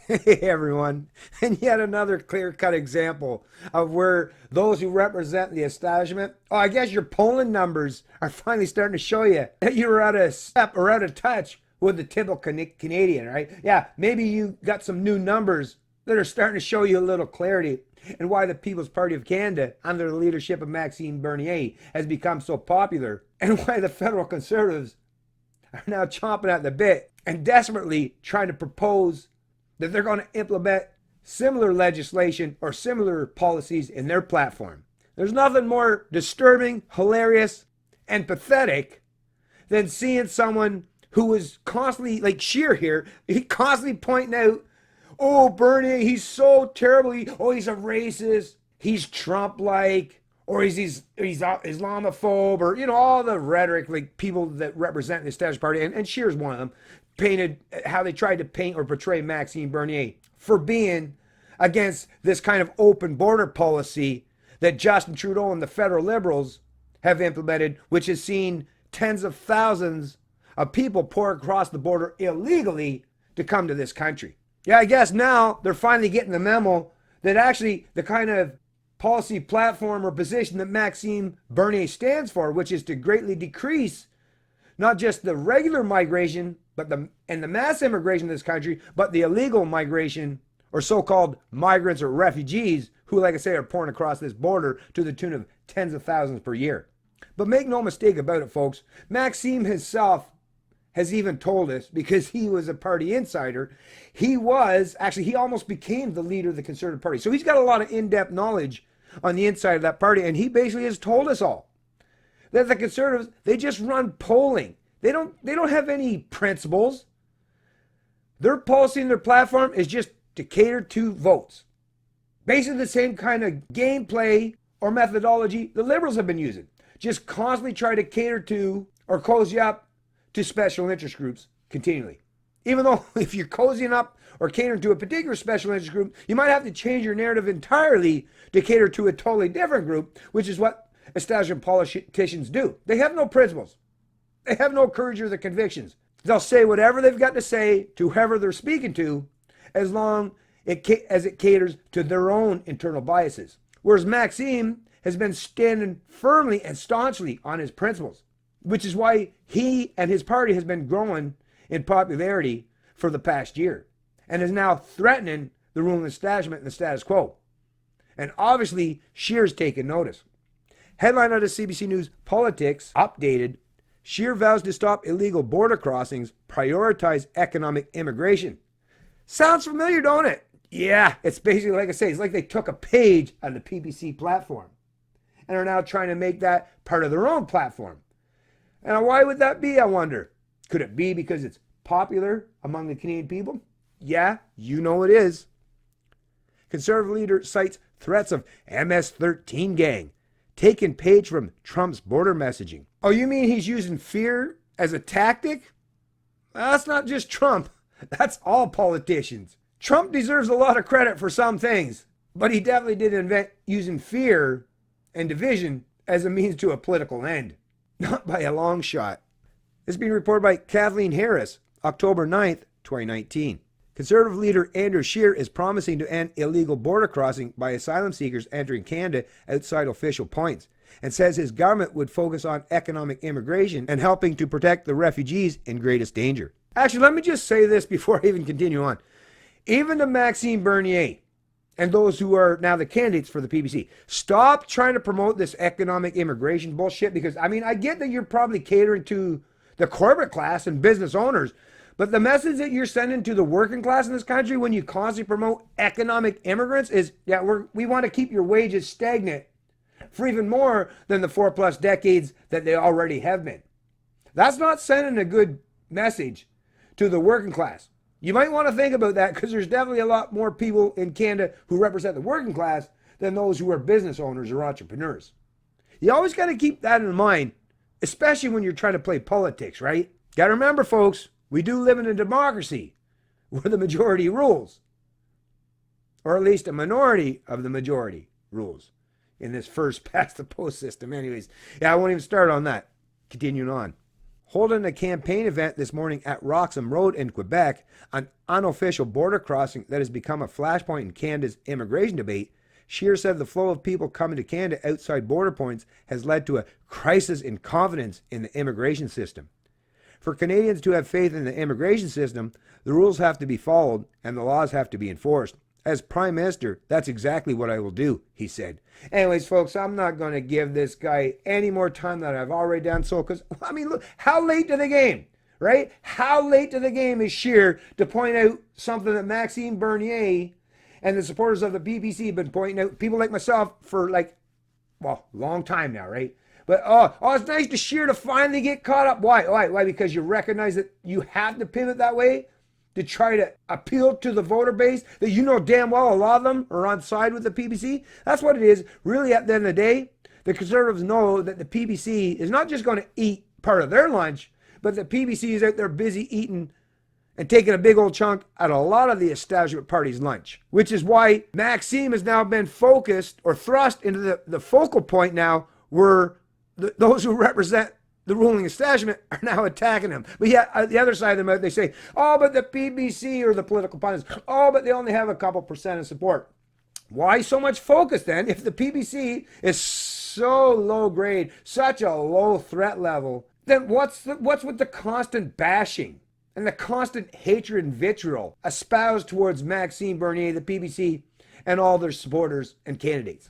Hey everyone, and yet another clear-cut example of where those who represent the establishment, oh, I guess your polling numbers are finally starting to show you that you're out of step or out of touch with the typical Canadian, right? Yeah, maybe you got some new numbers that are starting to show you a little clarity and why the People's Party of Canada, under the leadership of Maxime Bernier, has become so popular, and why the federal Conservatives are now chomping at the bit and desperately trying to propose that they're going to implement similar legislation or similar policies in their platform. There's nothing more disturbing, hilarious, and pathetic than seeing someone who was constantly, like Scheer here, he constantly pointing out, oh, Bernie, he's so terrible. He's a racist. He's Trump-like. Or he's Islamophobe, or all the rhetoric, like people that represent the establishment party, and Scheer's one of them, painted how they tried to paint or portray Maxime Bernier for being against this kind of open border policy that Justin Trudeau and the federal Liberals have implemented, which has seen tens of thousands of people pour across the border illegally to come to this country. Yeah, I guess now they're finally getting the memo that actually the kind of policy platform or position that Maxime Bernier stands for, which is to greatly decrease not just the regular migration and the mass immigration to this country, but the illegal migration or so-called migrants or refugees who, like I say, are pouring across this border to the tune of tens of thousands per year. But make no mistake about it, folks, Maxime himself has even told us, because he was a party insider, he almost became the leader of the Conservative Party. So he's got a lot of in-depth knowledge on the inside of that party, and he basically has told us all that the Conservatives, they just run polling. They don't have any principles. Their policy and their platform is just to cater to votes. Basically the same kind of gameplay or methodology the Liberals have been using. Just constantly try to cater to or cozy up to special interest groups continually. Even though if you're cozying up or catering to a particular special interest group, you might have to change your narrative entirely to cater to a totally different group, which is what establishment politicians do. They have no principles. They have no courage or the convictions. They'll say whatever they've got to say to whoever they're speaking to, as long as it caters to their own internal biases. Whereas Maxime has been standing firmly and staunchly on his principles, which is why he and his party has been growing in popularity for the past year and is now threatening the ruling establishment and the status quo. And obviously, Scheer's taken notice. Headline out of CBC News Politics, updated, Scheer vows to stop illegal border crossings, prioritize economic immigration. Sounds familiar, don't it? Yeah, it's basically, like I say, it's like they took a page out of the PPC platform and are now trying to make that part of their own platform. And why would that be, I wonder? Could it be because it's popular among the Canadian people? Yeah, you know it is. Conservative leader cites threats of MS-13 gang, taking page from Trump's border messaging. Oh, you mean he's using fear as a tactic? Well, that's not just Trump. That's all politicians. Trump deserves a lot of credit for some things, but he definitely did invent using fear and division as a means to a political end. Not by a long shot. This is being reported by Kathleen Harris, October 9th, 2019. Conservative leader Andrew Scheer is promising to end illegal border crossing by asylum seekers entering Canada outside official points, and says his government would focus on economic immigration and helping to protect the refugees in greatest danger. Actually, let me just say this before I even continue on. Even to Maxime Bernier and those who are now the candidates for the PPC, stop trying to promote this economic immigration bullshit, because, I mean, I get that you're probably catering to the corporate class and business owners, but the message that you're sending to the working class in this country when you constantly promote economic immigrants is, yeah, we want to keep your wages stagnant for even more than the 4+ decades that they already have been. That's not sending a good message to the working class. You might want to think about that, because there's definitely a lot more people in Canada who represent the working class than those who are business owners or entrepreneurs. You always got to keep that in mind, especially when you're trying to play politics, right? Got to remember, folks, we do live in a democracy where the majority rules, or at least a minority of the majority rules in this first past the post system. Anyways, yeah, I won't even start on that. Continuing on. Holding a campaign event this morning at Roxham Road in Quebec, an unofficial border crossing that has become a flashpoint in Canada's immigration debate, Scheer said the flow of people coming to Canada outside border points has led to a crisis in confidence in the immigration system. For Canadians to have faith in the immigration system, the rules have to be followed and the laws have to be enforced. As Prime Minister, that's exactly what I will do, he said. Anyways, folks, I'm not going to give this guy any more time than I've already done so, because, I mean, look, how late to the game, right? How late to the game is Scheer to point out something that Maxime Bernier and the supporters of the PPC have been pointing out, people like myself, for long time now, right? But, it's nice to Scheer to finally get caught up. Why? Because you recognize that you have to pivot that way to try to appeal to the voter base that you know damn well a lot of them are on side with the PPC. That's what it is. Really, at the end of the day, the Conservatives know that the PPC is not just going to eat part of their lunch, but the PPC is out there busy eating and taking a big old chunk out of a lot of the establishment party's lunch, which is why Maxime has now been focused or thrust into the focal point now, where those who represent the ruling establishment are now attacking him. But yet, at the other side of the mouth, they say, but the PPC or the political pundits, but they only have a couple percent of support. Why so much focus then if the PPC is so low grade, such a low threat level? Then what's with the constant bashing and the constant hatred and vitriol espoused towards Maxime Bernier, the PPC, and all their supporters and candidates?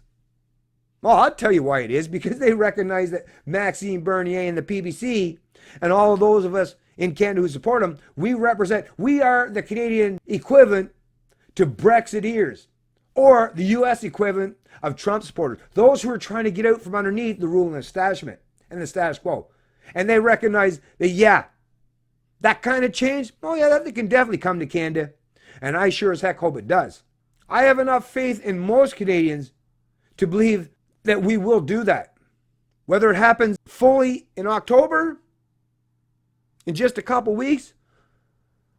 Well, I'll tell you why it is, because they recognize that Maxime Bernier and the PPC and all of those of us in Canada who support him, we are the Canadian equivalent to Brexiteers, or the U.S. equivalent of Trump supporters, those who are trying to get out from underneath the ruling establishment and the status quo. And they recognize that, that kind of change, that can definitely come to Canada, and I sure as heck hope it does. I have enough faith in most Canadians to believe that we will do that. Whether it happens fully in October, in just a couple weeks,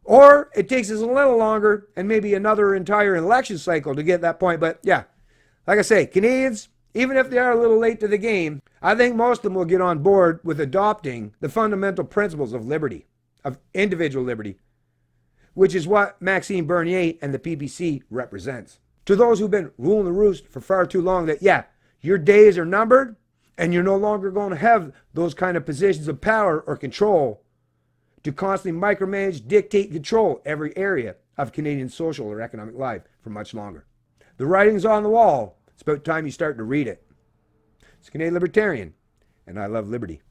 or it takes us a little longer and maybe another entire election cycle to get that point. But yeah, like I say, Canadians, even if they are a little late to the game, I think most of them will get on board with adopting the fundamental principles of liberty, of individual liberty, which is what Maxime Bernier and the PPC represents. To those who've been ruling the roost for far too long, that your days are numbered and you're no longer going to have those kind of positions of power or control to constantly micromanage, dictate, control every area of Canadian social or economic life for much longer. The writing's on the wall. It's about time you start to read it. It's Canadian Libertarian, and I love liberty.